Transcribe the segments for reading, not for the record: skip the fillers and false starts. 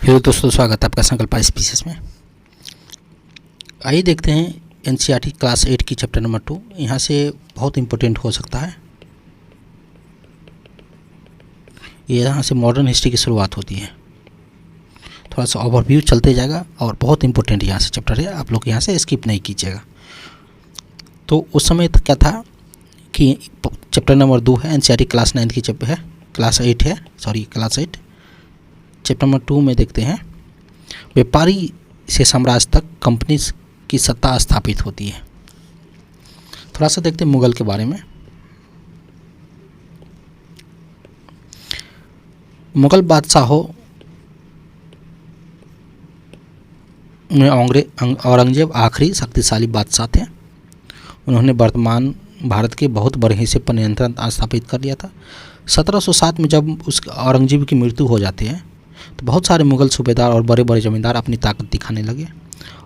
Hello दोस्तों, स्वागत है आपका संकल्प स्पीसीज में। आइए देखते हैं एनसीईआरटी क्लास 8 की चैप्टर नंबर 2। यहाँ से बहुत इम्पोर्टेंट हो सकता है। ये यहाँ से मॉडर्न हिस्ट्री की शुरुआत होती है। थोड़ा सा ओवरव्यू चलते जाएगा और बहुत इंपॉर्टेंट यहाँ से चैप्टर है। आप लोग यहाँ से स्किप नहीं कीजिएगा। तो उस समय तो क्या था कि चैप्टर नंबर 2 है, एनसीईआरटी क्लास 9 की चैप्टर है, क्लास 8। चैप्टर नंबर 2 में देखते हैं व्यापारी से साम्राज्य तक कंपनी की सत्ता स्थापित होती है। थोड़ा सा देखते हैं मुगल के बारे में। मुगल बादशाहों में औरंगजेब आखिरी शक्तिशाली बादशाह थे। उन्होंने वर्तमान भारत के बहुत बड़े हिस्से पर नियंत्रण स्थापित कर लिया था। 1707 में जब उस औरंगजेब की मृत्यु हो जाती है तो बहुत सारे मुगल सूबेदार और बड़े बड़े जमींदार अपनी ताकत दिखाने लगे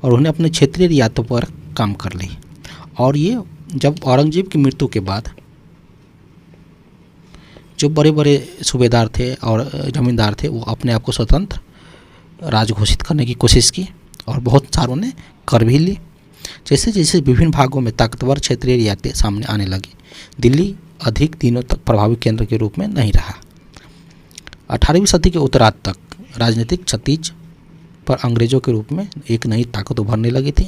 और उन्हें अपने क्षेत्रीय रियासतों पर काम कर ली। और ये जब औरंगजेब की मृत्यु के बाद जो बड़े बड़े सूबेदार थे और जमींदार थे वो अपने आप को स्वतंत्र राज घोषित करने की कोशिश की और बहुत सारों ने कर भी ली। जैसे जैसे विभिन्न भागों में ताकतवर क्षेत्रीय रियासतें सामने आने लगी, दिल्ली अधिक दिनों तक प्रभावी केंद्र के रूप में नहीं रहा। 18वीं सदी के उत्तरार्ध तक राजनीतिक क्षतिज पर अंग्रेजों के रूप में एक नई ताकत उभरने लगी थी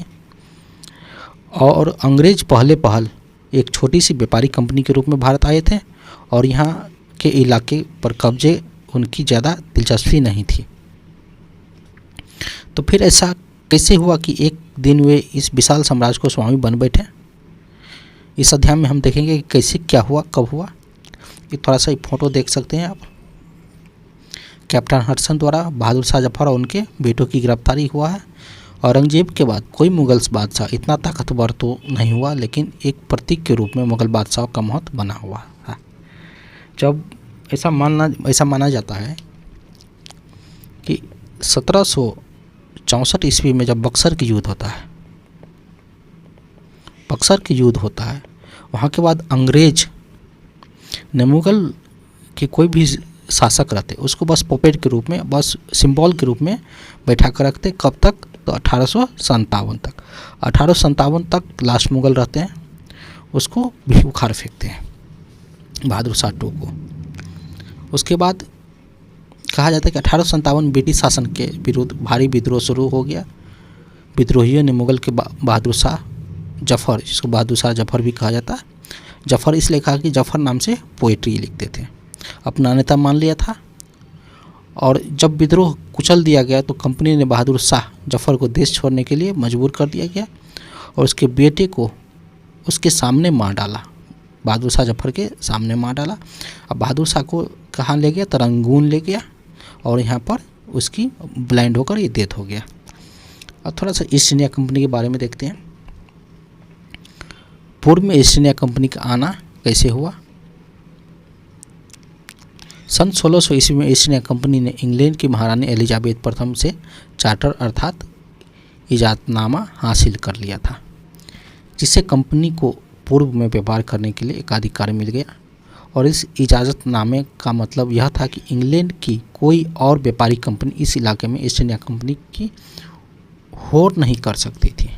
और अंग्रेज पहल एक छोटी सी व्यापारी कंपनी के रूप में भारत आए थे और यहाँ के इलाके पर कब्जे उनकी ज़्यादा दिलचस्पी नहीं थी। तो फिर ऐसा कैसे हुआ कि एक दिन वे इस विशाल साम्राज्य को स्वामी बन बैठे। इस अध्याय में हम देखेंगे कि कैसे, क्या हुआ, कब हुआ। ये थोड़ा सा फोटो देख सकते हैं आप। कैप्टन हडसन द्वारा बहादुर शाह जफर और उनके बेटों की गिरफ्तारी हुआ है। औरंगजेब के बाद कोई मुगल बादशाह इतना ताकतवर तो नहीं हुआ, लेकिन एक प्रतीक के रूप में मुगल बादशाह का महत्व बना हुआ है। जब ऐसा माना जाता है कि 1764 ईस्वी में जब बक्सर की युद्ध होता है, वहाँ के बाद अंग्रेज ने मुगल के कोई भी शासक रहते उसको बस पपेट के रूप में, बस सिंबल के रूप में बैठा कर रखते। कब तक? तो 1857 तक। 1857 तक लास्ट मुगल रहते हैं, उसको भी उखाड़ फेंकते हैं बहादुर शाह टू को। उसके बाद कहा जाता है कि 1857 ब्रिटिश शासन के विरुद्ध भारी विद्रोह शुरू हो गया। विद्रोहियों ने मुगल के बहादुर शाह जफर, जिसको बहादुर शाह जफर भी कहा जाता है, जफर इसलिए कहा कि जफर नाम से पोइट्री लिखते थे, अपना नेता मान लिया था। और जब विद्रोह कुचल दिया गया तो कंपनी ने बहादुर शाह जफर को देश छोड़ने के लिए मजबूर कर दिया गया और उसके बेटे को उसके सामने मार डाला। बहादुर शाह जफर के सामने मार डाला। अब बहादुर शाह को कहाँ ले गया? तो रंगून ले गया और यहाँ पर उसकी ब्लाइंड होकर ये डेथ हो गया। अब थोड़ा सा ईस्ट इंडिया कंपनी के बारे में देखते हैं। पूर्व में ईस्ट इंडिया कंपनी का आना कैसे हुआ। सन 1600 ईस्वी में ईस्ट इंडिया कंपनी ने इंग्लैंड की महारानी एलिजाबेथ प्रथम से चार्टर अर्थात इजाज़तनामा हासिल कर लिया था, जिससे कंपनी को पूर्व में व्यापार करने के लिए एकाधिकार मिल गया। और इस इजाज़तनामे का मतलब यह था कि इंग्लैंड की कोई और व्यापारी कंपनी इस इलाके में ईस्ट इंडिया कंपनी की होड़ नहीं कर सकती थी।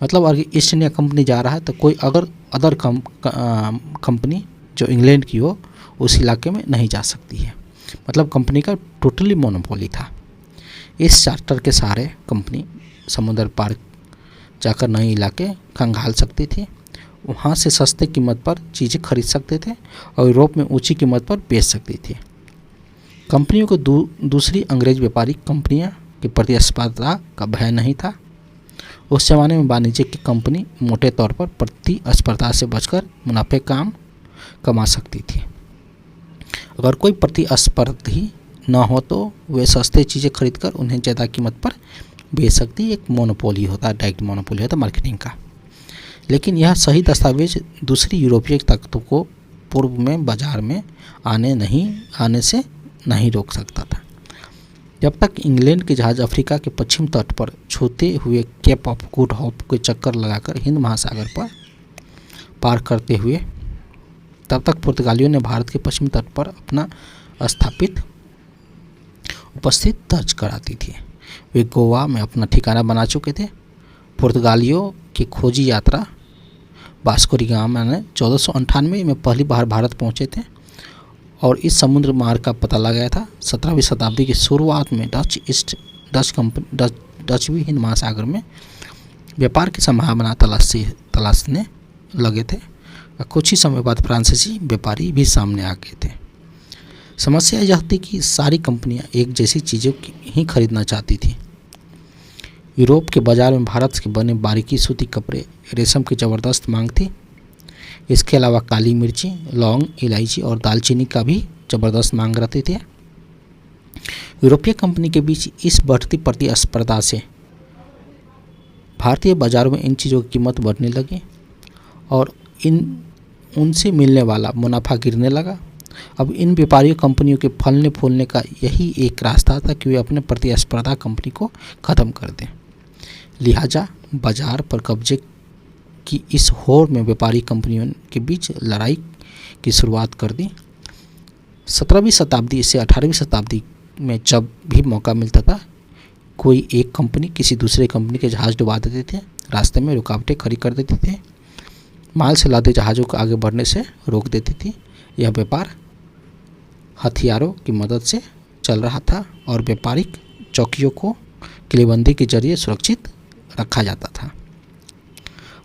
मतलब अगर ईस्ट इंडिया कंपनी जा रहा है तो कोई अदर कंपनी जो इंग्लैंड की हो उस इलाके में नहीं जा सकती है। मतलब कंपनी का टोटली मोनोपोली था। इस चार्टर के सहारे कंपनी समुद्र पार जाकर नए इलाके खंगाल सकती थी, वहाँ से सस्ते कीमत पर चीज़ें खरीद सकते थे और यूरोप में ऊंची कीमत पर बेच सकती थी। कंपनियों को दूसरी अंग्रेज व्यापारी कंपनियाँ की प्रतिस्पर्धा का भय नहीं था। उस जमाने में वाणिज्य की कंपनी मोटे तौर पर प्रतिस्पर्धा से बचकर मुनाफे कमा सकती थी। अगर कोई प्रतिस्पर्धी न हो तो वे सस्ते चीज़ें खरीदकर उन्हें ज़्यादा कीमत पर बेच सकती। एक मोनोपोली होता है, डायरेक्ट मोनोपोली होता है मार्केटिंग का। लेकिन यह सही दस्तावेज दूसरी यूरोपीय ताकतों को पूर्व में बाजार में आने से नहीं रोक सकता था। जब तक इंग्लैंड के जहाज़ अफ्रीका के पश्चिम तट पर छूते हुए केप ऑफ गुड होप के चक्कर लगाकर हिंद महासागर पर पार करते हुए, तब तक पुर्तगालियों ने भारत के पश्चिमी तट पर अपना स्थापित उपस्थित दर्ज कराती थी। वे गोवा में अपना ठिकाना बना चुके थे। पुर्तगालियों की खोजी यात्रा वास्को डी गामा ने 1498 में पहली बार भारत पहुंचे थे और इस समुद्र मार्ग का पता लगाया था। 17वीं शताब्दी की शुरुआत में डच भी हिंद महासागर में व्यापार की संभावना तलाशने लगे थे। कुछ ही समय बाद फ्रांसीसी व्यापारी भी सामने आ गए थे। समस्या यह थी कि सारी कंपनियां एक जैसी चीज़ों ही खरीदना चाहती थी। यूरोप के बाज़ार में भारत के बने बारीकी सूती कपड़े, रेशम की ज़बरदस्त मांग थी। इसके अलावा काली मिर्ची, लौंग, इलायची और दालचीनी का भी ज़बरदस्त मांग रहती थी। यूरोपीय कंपनी के बीच इस बढ़ती प्रतिस्पर्धा से भारतीय बाज़ारों में इन चीज़ों की कीमत बढ़ने लगी और उनसे मिलने वाला मुनाफा गिरने लगा। अब इन व्यापारियों कंपनियों के फलने फूलने का यही एक रास्ता था कि वे अपने प्रतिस्पर्धा कंपनी को ख़त्म कर दें। लिहाजा बाजार पर कब्जे की इस होड़ में व्यापारी कंपनियों के बीच लड़ाई की शुरुआत कर दी। 17वीं शताब्दी से 18वीं शताब्दी में जब भी मौका मिलता था, कोई एक कंपनी किसी दूसरे कंपनी के जहाज़ डुबा देते थे, रास्ते में रुकावटें खड़ी कर देते थे, माल से लादे जहाज़ों को आगे बढ़ने से रोक देती थी। यह व्यापार हथियारों की मदद से चल रहा था और व्यापारिक चौकियों को किलेबंदी के जरिए सुरक्षित रखा जाता था।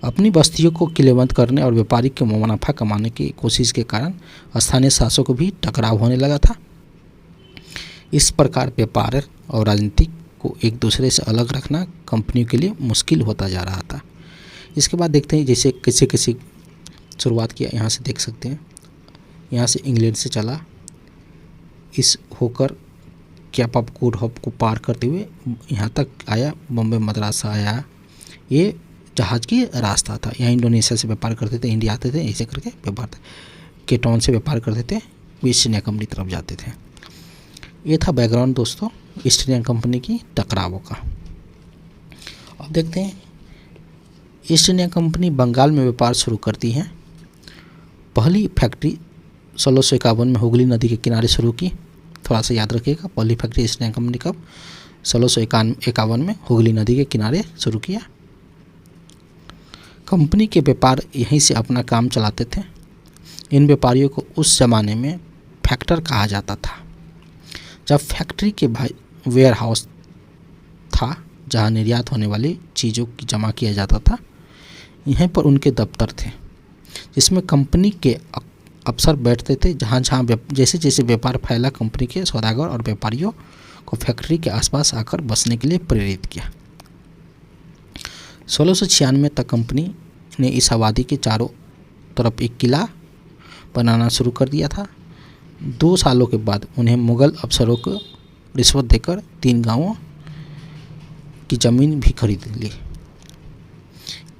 अपनी बस्तियों को किलेबंद करने और व्यापारिक के मुनाफा कमाने की कोशिश के कारण स्थानीय शासकों को भी टकराव होने लगा था। इस प्रकार व्यापार और राजनीति को एक दूसरे से अलग रखना कंपनियों के लिए मुश्किल होता जा रहा था। इसके बाद देखते हैं जैसे किसी शुरुआत किया। यहाँ से देख सकते हैं, यहाँ से इंग्लैंड से चला, इस होकर कैप ऑफ गुड होप को पार करते हुए यहाँ तक आया, बॉम्बे मद्रास आया। ये जहाज़ की रास्ता था। यहाँ इंडोनेशिया से व्यापार करते थे, इंडिया आते थे, ऐसे करके व्यापार केटॉन से व्यापार करते थे, ईस्ट इंडिया कंपनी तरफ जाते थे। ये था बैकग्राउंड दोस्तों ईस्ट इंडिया कंपनी की टकरावों का। अब देखते हैं ईस्ट इंडिया कंपनी बंगाल में व्यापार शुरू करती है। पहली फैक्ट्री 1651 में हुगली नदी के किनारे शुरू की। थोड़ा सा याद रखिएगा, पहली फैक्ट्री ईस्ट इंडिया कंपनी कब 1651 में हुगली नदी के किनारे शुरू किया। कंपनी के व्यापार यहीं से अपना काम चलाते थे। इन व्यापारियों को उस ज़माने में फैक्टर कहा जाता था। जब फैक्ट्री के वेयर हाउस था जहां निर्यात होने वाली चीज़ों की जमा किया जाता था, यहीं पर उनके दफ्तर थे जिसमें कंपनी के अफसर बैठते थे। जहाँ जैसे जैसे व्यापार फैला, कंपनी के सौदागर और व्यापारियों को फैक्ट्री के आसपास आकर बसने के लिए प्रेरित किया। 1696 तक कंपनी ने इस आबादी के चारों तरफ एक किला बनाना शुरू कर दिया था। 2 सालों के बाद उन्हें मुग़ल अफसरों को रिश्वत देकर 3 गांवों की ज़मीन भी खरीद ली।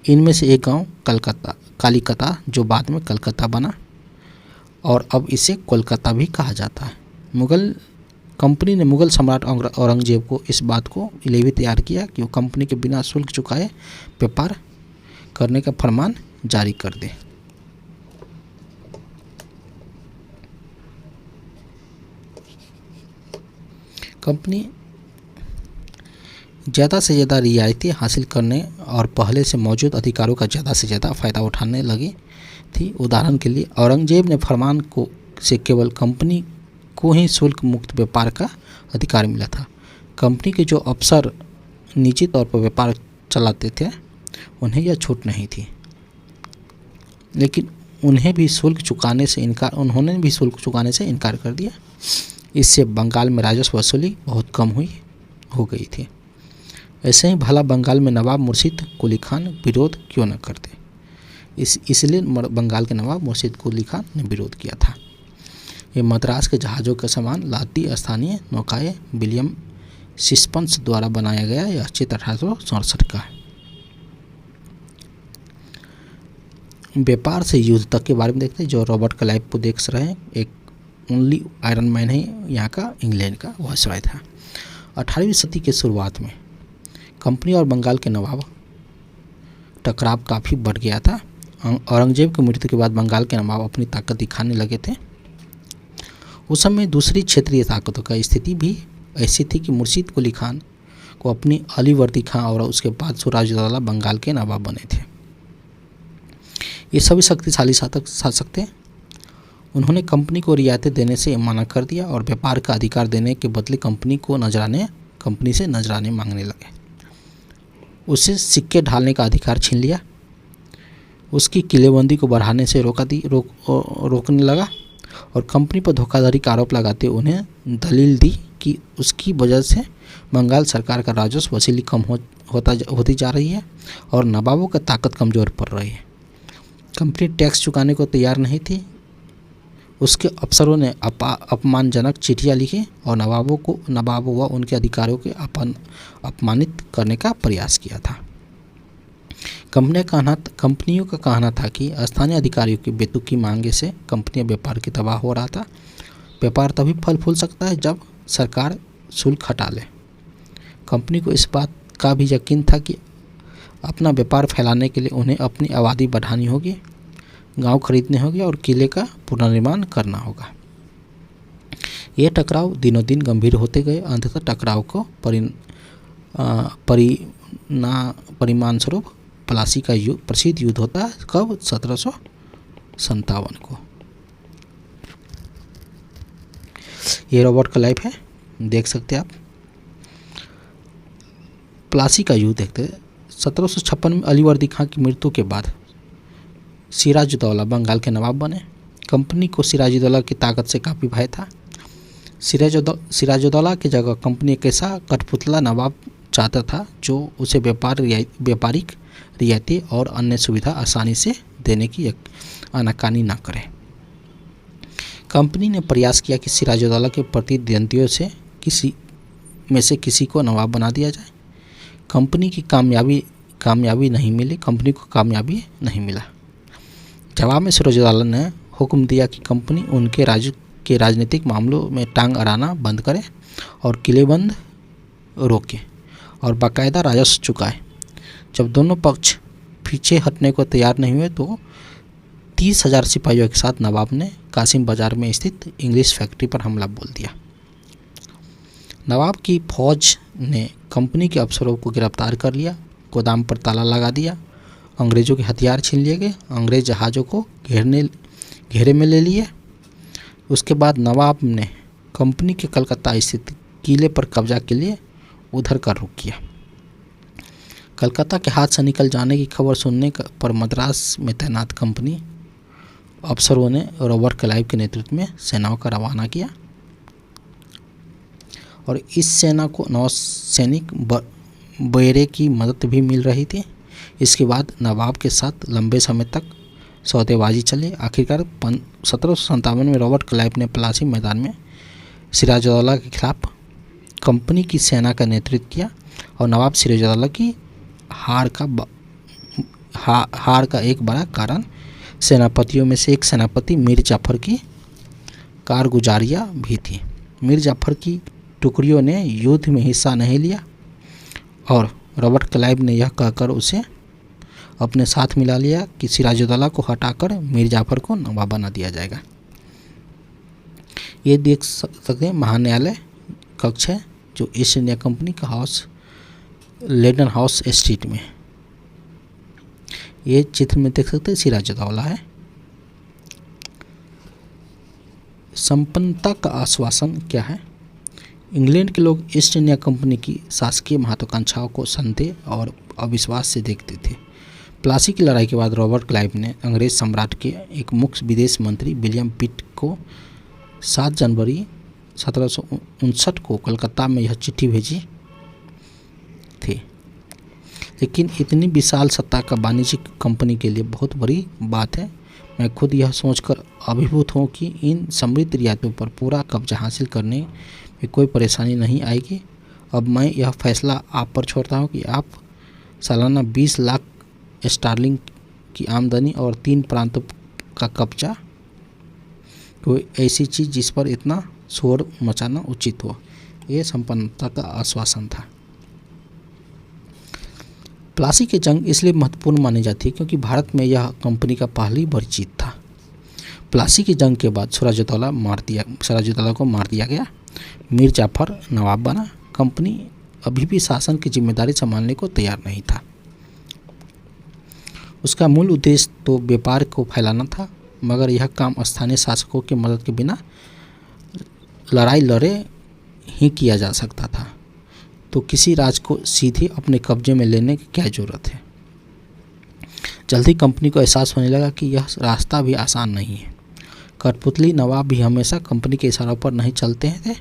इनमें से एक गांव कालीकता, जो बाद में कलकत्ता बना और अब इसे कोलकाता भी कहा जाता है। कंपनी ने मुग़ल सम्राट औरंगजेब को इस बात को लिए भी तैयार किया कि वो कंपनी के बिना शुल्क चुकाए व्यापार करने का फरमान जारी कर दे। कंपनी ज़्यादा से ज़्यादा रियायतें हासिल करने और पहले से मौजूद अधिकारों का ज़्यादा से ज़्यादा फ़ायदा उठाने लगी थी। उदाहरण के लिए औरंगजेब ने फरमान से केवल कंपनी को ही शुल्क मुक्त व्यापार का अधिकार मिला था। कंपनी के जो अफसर निजी तौर पर व्यापार चलाते थे उन्हें यह छूट नहीं थी, लेकिन उन्होंने भी शुल्क चुकाने से इनकार कर दिया। इससे बंगाल में राजस्व वसूली बहुत कम हो गई थी। ऐसे ही भला बंगाल में नवाब मुर्शिद कुली खान विरोध क्यों न करते। इसलिए बंगाल के नवाब मुर्शिद कुली खान ने विरोध किया था। ये मद्रास के जहाज़ों के समान लाती स्थानीय नौकाएं विलियम सिस्पन्स द्वारा बनाया गया। यह चित्र 1867 का है। व्यापार से युद्ध तक के बारे में देखते हैं। जो रॉबर्ट क्लाइव को देख रहे हैं, एक ओनली आयरन मैन है यहाँ का, इंग्लैंड का वायसराय था। 18वीं सदी के शुरुआत में कंपनी और बंगाल के नवाब टकराव काफ़ी बढ़ गया था। औरंगजेब की मृत्यु के बाद बंगाल के नवाब अपनी ताकत दिखाने लगे थे। उस समय दूसरी क्षेत्रीय ताकतों का स्थिति भी ऐसी थी कि मुर्शीद कुली खान को अपनी अली वर्दी खां और उसके बाद सिराजुद्दौला बंगाल के नवाब बने थे। ये सभी शक्तिशाली शासक थे। उन्होंने कंपनी को रियायतें देने से मना कर दिया और व्यापार का अधिकार देने के बदले कंपनी से नजराने मांगने लगे। उससे सिक्के ढालने का अधिकार छीन लिया। उसकी किलेबंदी को बढ़ाने से रोकने लगा और कंपनी पर धोखाधड़ी का आरोप लगाते उन्हें दलील दी कि उसकी वजह से बंगाल सरकार का राजस्व वसूली कम होती जा रही है और नवाबों की ताकत कमज़ोर पड़ रही है। कंपनी टैक्स चुकाने को तैयार नहीं थी। उसके अफसरों ने अपमानजनक चिट्ठियाँ लिखी और नवाबों व उनके अधिकारियों के अपमानित करने का प्रयास किया था। कंपनियों का कहना था कि स्थानीय अधिकारियों की बेतुकी मांगे से कंपनी व्यापार की तबाह हो रहा था। व्यापार तभी फल फूल सकता है जब सरकार शुल्क हटा ले। कंपनी को इस बात का भी यकीन था कि अपना व्यापार फैलाने के लिए उन्हें अपनी आबादी बढ़ानी होगी, गांव खरीदने होंगे और किले का पुनर्निर्माण करना होगा। ये टकराव दिनों दिन गंभीर होते गए। अंततः टकराव को परिणामस्वरूप प्लासी का प्रसिद्ध युद्ध होता है। कब? 1757 को। ये रॉबर्ट क्लाइव है, देख सकते हैं आप। प्लासी का युद्ध देखते हैं। 1756 में अली वर्दी खां की मृत्यु के बाद सिराजुद्दौला बंगाल के नवाब बने। कंपनी को सिराजुद्दौला की ताकत से काफ़ी भय था। सिराजुद्दौला की जगह कंपनी एक ऐसा कठपुतला नवाब चाहता था जो उसे व्यापारिक रियायतें और अन्य सुविधा आसानी से देने की आनाकानी न करे। कंपनी ने प्रयास किया कि सिराजुद्दौला के प्रतिद्वंदियों से किसी को नवाब बना दिया जाए। कंपनी को कामयाबी नहीं मिला। जवाब में सिराजुद्दौला ने हुक्म दिया कि कंपनी उनके राज्य के राजनीतिक मामलों में टांग अड़ाना बंद करे और किलेबंद रोके और बाकायदा राजस्व चुकाए। जब दोनों पक्ष पीछे हटने को तैयार नहीं हुए तो 30,000 सिपाहियों के साथ नवाब ने कासिम बाजार में स्थित इंग्लिश फैक्ट्री पर हमला बोल दिया। नवाब की फौज ने कंपनी के अफसरों को गिरफ्तार कर लिया, गोदाम पर ताला लगा दिया, अंग्रेज़ों के हथियार छीन लिए गए, अंग्रेज़ जहाज़ों को घेरे में ले लिए। उसके बाद नवाब ने कंपनी के कलकत्ता स्थित किले पर कब्जा के लिए उधर का रुख किया। कलकत्ता के हाथ से निकल जाने की खबर सुनने पर मद्रास में तैनात कंपनी अफसरों ने रॉबर्ट क्लाइव के नेतृत्व में सेनाओं का रवाना किया और इस सेना को नौसैनिक बेरे की मदद भी मिल रही थी। इसके बाद नवाब के साथ लंबे समय तक सौदेबाजी चली। आखिरकार 1757 में रॉबर्ट क्लाइव ने प्लासी मैदान में सिराजुद्दौला के खिलाफ कंपनी की सेना का नेतृत्व किया और नवाब सिराजुद्दौला की हार का एक बड़ा कारण सेनापतियों में से एक सेनापति मीर जाफर की कारगुजारियाँ भी थी। मीर जाफर की टुकड़ियों ने युद्ध में हिस्सा नहीं लिया और रॉबर्ट क्लाइव ने यह कहकर उसे अपने साथ मिला लिया कि सिराजुद्दौला को हटाकर मीर जाफर को नवाब बना दिया जाएगा। ये देख सकते हैं महान्यायालय कक्ष है जो ईस्ट इंडिया कंपनी का हाउस लेडन हाउस स्ट्रीट में। ये चित्र में देख सकते हैं सिराजुद्दौला है। संपन्नता का आश्वासन क्या है? इंग्लैंड के लोग ईस्ट इंडिया कंपनी की शासकीय महत्वाकांक्षाओं को संदेह और अविश्वास से देखते थे। प्लासी की लड़ाई के बाद रॉबर्ट क्लाइव ने अंग्रेज सम्राट के एक मुख्य विदेश मंत्री विलियम पिट को 7 जनवरी 1759 को कलकत्ता में यह चिट्ठी भेजी थी। लेकिन इतनी विशाल सत्ता का वाणिज्यिक कंपनी के लिए बहुत बड़ी बात है। मैं खुद यह सोचकर अभिभूत हूँ कि इन समृद्ध रियायतों पर पूरा कब्जा हासिल करने में कोई परेशानी नहीं आएगी। अब मैं यह फैसला आप पर छोड़ता हूँ कि आप सालाना 20 लाख स्टार्लिंग की आमदनी और 3 प्रांतों का कब्जा, कोई ऐसी चीज़ जिस पर इतना शोर मचाना उचित हो। ये संपन्नता का आश्वासन था। प्लासी की जंग इसलिए महत्वपूर्ण मानी जाती है क्योंकि भारत में यह कंपनी का पहली बड़ी जीत था। प्लासी की जंग के बाद सिराजुद्दौला को मार दिया गया मीर जाफर नवाब बना। कंपनी अभी भी शासन की जिम्मेदारी संभालने को तैयार नहीं था। उसका मूल उद्देश्य तो व्यापार को फैलाना था, मगर यह काम स्थानीय शासकों की मदद के बिना लड़ाई लड़े ही किया जा सकता था। तो किसी राज को सीधे अपने कब्जे में लेने की क्या जरूरत है। जल्दी कंपनी को एहसास होने लगा कि यह रास्ता भी आसान नहीं है। कठपुतली नवाब भी हमेशा कंपनी के इशारों पर नहीं चलते थे।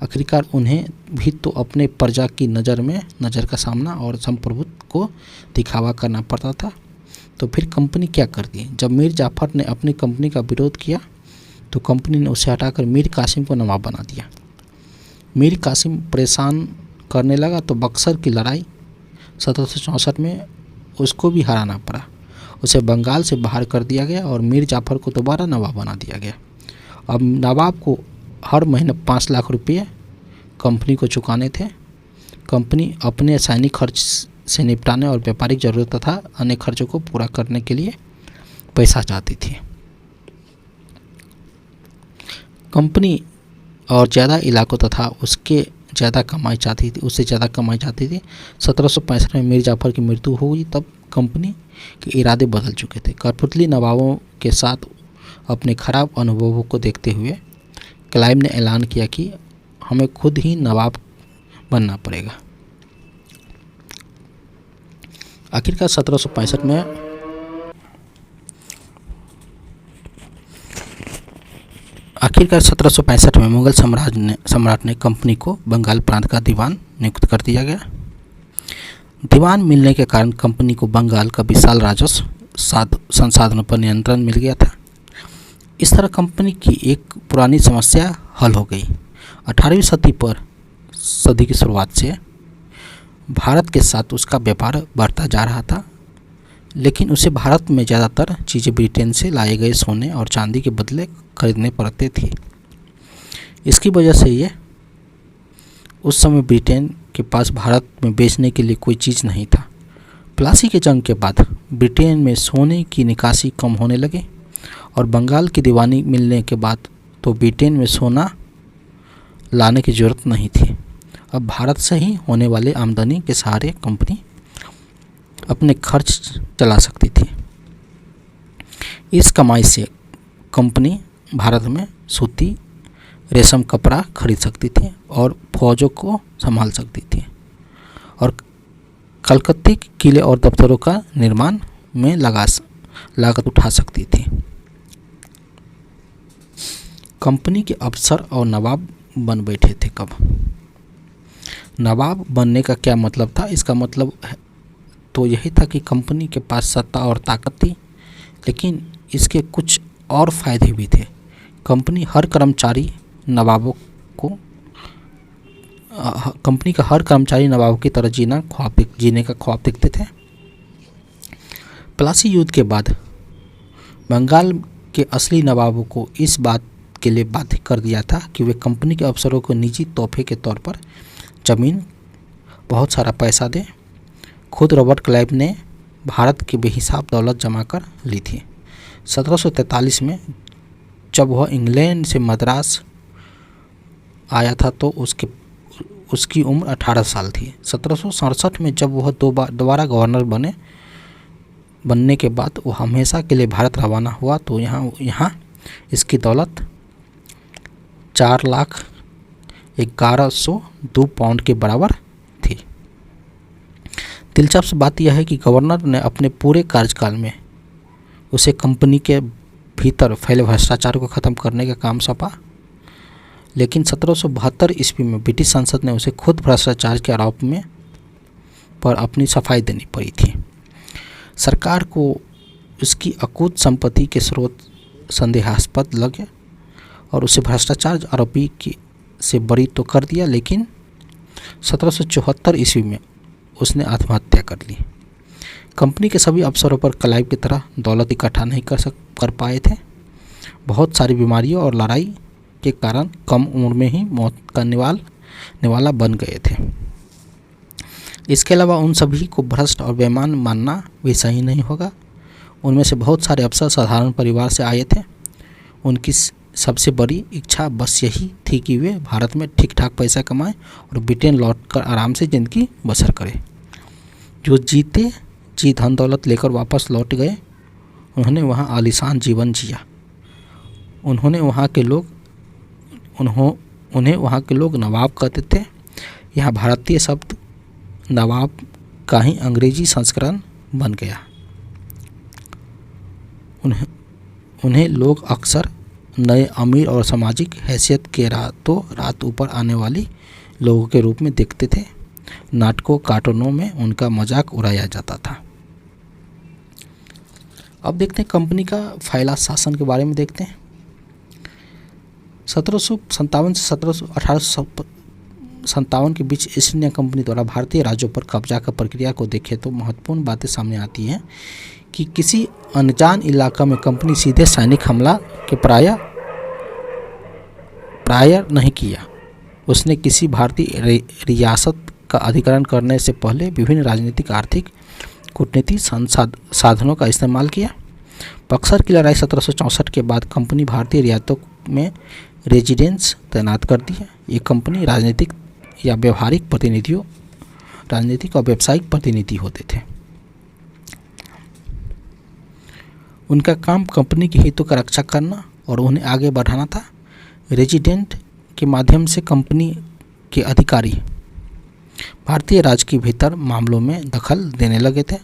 आखिरकार उन्हें भी तो अपने प्रजा की नज़र का सामना और संप्रभुत्व को दिखावा करना पड़ता था। तो फिर कंपनी क्या करती। जब मीर जाफर ने अपनी कंपनी का विरोध किया तो कंपनी ने उसे हटाकर मीर कासिम को नवाब बना दिया। मीर कासिम परेशान करने लगा तो बक्सर की लड़ाई 1764 में उसको भी हराना पड़ा। उसे बंगाल से बाहर कर दिया गया और मीर जाफर को दोबारा नवाब बना दिया गया। अब नवाब को हर महीने 5 लाख रुपये कंपनी को चुकाने थे। कंपनी अपने सैनिक खर्च से निपटाने और व्यापारिक जरूरत तथा अन्य खर्चों को पूरा करने के लिए पैसा चाहती थी। कंपनी और ज़्यादा इलाकों तथा उससे ज़्यादा कमाई चाहती थी। 1765 में मीर जाफर की मृत्यु हो गई। तब कंपनी के इरादे बदल चुके थे। कठपुतली नवाबों के साथ अपने खराब अनुभवों को देखते हुए क्लाइव ने ऐलान किया कि हमें खुद ही नवाब बनना पड़ेगा। आखिरकार 1765 में मुगल सम्राट ने कंपनी को बंगाल प्रांत का दीवान नियुक्त कर दिया गया। दीवान मिलने के कारण कंपनी को बंगाल का विशाल राजस्व संसाधनों पर नियंत्रण मिल गया था। इस तरह कंपनी की एक पुरानी समस्या हल हो गई। 18वीं सदी की शुरुआत से भारत के साथ उसका व्यापार बढ़ता जा रहा था, लेकिन उसे भारत में ज़्यादातर चीज़ें ब्रिटेन से लाए गए सोने और चांदी के बदले खरीदने पड़ते थे। इसकी वजह से ये उस समय ब्रिटेन के पास भारत में बेचने के लिए कोई चीज़ नहीं था। प्लासी के जंग के बाद ब्रिटेन में सोने की निकासी कम होने लगे और बंगाल की दीवानी मिलने के बाद तो ब्रिटेन में सोना लाने की ज़रूरत नहीं थी। अब भारत से ही होने वाले आमदनी के सहारे कंपनी अपने खर्च चला सकती थी। इस कमाई से कंपनी भारत में सूती रेशम कपड़ा खरीद सकती थी और फौजों को संभाल सकती थी और कलकत्ते के किले और दफ्तरों का निर्माण में लागत उठा सकती थी। कंपनी के अफसर और नवाब बन बैठे थे। कब नवाब बनने का क्या मतलब था? इसका मतलब तो यही था कि कंपनी के पास सत्ता और ताकत थी, लेकिन इसके कुछ और फायदे भी थे। कंपनी का हर कर्मचारी नवाबों की तरह जीने का ख्वाब देखते थे। प्लासी युद्ध के बाद बंगाल के असली नवाबों को इस बात के लिए बाध्य कर दिया था कि वे कंपनी के अफसरों को निजी तोहफे के तौर पर जमीन, बहुत सारा पैसा दें। खुद रॉबर्ट क्लाइव ने भारत की बेहिसाब दौलत जमा कर ली थी। 1743 में जब वह इंग्लैंड से मद्रास आया था तो उसकी उम्र 18 साल थी। 1767 में जब वह दोबारा गवर्नर बनने के बाद वह हमेशा के लिए भारत रवाना हुआ तो यहाँ इसकी दौलत 4,11,2 पाउंड के बराबर थी। दिलचस्प बात यह है कि गवर्नर ने अपने पूरे कार्यकाल में उसे कंपनी के भीतर फैले भ्रष्टाचार को ख़त्म करने का काम सौंपा, लेकिन 1772 ईस्वी में ब्रिटिश संसद ने उसे खुद भ्रष्टाचार के आरोप पर अपनी सफाई देनी पड़ी थी। सरकार को उसकी अकूत संपत्ति के स्रोत संदेहास्पद लगे और उसे भ्रष्टाचार आरोपी से बरी तो कर दिया, लेकिन 1774 ईस्वी में उसने आत्महत्या कर ली। कंपनी के सभी अफसरों पर क्लाइव की तरह दौलत इकट्ठा नहीं कर पाए थे। बहुत सारी बीमारियों और लड़ाई के कारण कम उम्र में ही मौत का निवाला बन गए थे। इसके अलावा उन सभी को भ्रष्ट और बेईमान मानना भी सही नहीं होगा। उनमें से बहुत सारे अफसर साधारण परिवार से आए थे। सबसे बड़ी इच्छा बस यही थी कि वे भारत में ठीक ठाक पैसा कमाएं और ब्रिटेन लौटकर आराम से ज़िंदगी बसर करें। जो जीते जी धन दौलत लेकर वापस लौट गए, उन्होंने वहाँ आलीशान जीवन जिया। उन्हें वहाँ के लोग नवाब कहते थे। यहाँ भारतीय शब्द नवाब का ही अंग्रेजी संस्करण बन गया। उन्हें लोग अक्सर नए अमीर और सामाजिक हैसियत के रातों रात ऊपर आने वाली लोगों के रूप में देखते थे। नाटकों कार्टूनों में उनका मजाक उड़ाया जाता था। अब देखते हैं कंपनी का फैला शासन के बारे में देखते हैं। 1757 से 1857 के बीच ईस्ट इंडिया कंपनी द्वारा भारतीय राज्यों पर कब्जा की प्रक्रिया को देखें तो महत्वपूर्ण बातें सामने आती हैं कि किसी अनजान इलाका में कंपनी सीधे सैनिक हमला के प्रायर नहीं किया। उसने किसी भारतीय रियासत का अधिग्रहण करने से पहले विभिन्न राजनीतिक, आर्थिक, कूटनीतिक साधनों का इस्तेमाल किया। बक्सर की लड़ाई 1764 के बाद कंपनी भारतीय रियासतों में रेजिडेंस तैनात कर दी है। ये कंपनी राजनीतिक या राजनीतिक और व्यावसायिक प्रतिनिधि होते थे। उनका काम कंपनी के हितों का रक्षा करना और उन्हें आगे बढ़ाना था। रेजिडेंट के माध्यम से कंपनी के अधिकारी भारतीय राज के भीतर मामलों में दखल देने लगे थे।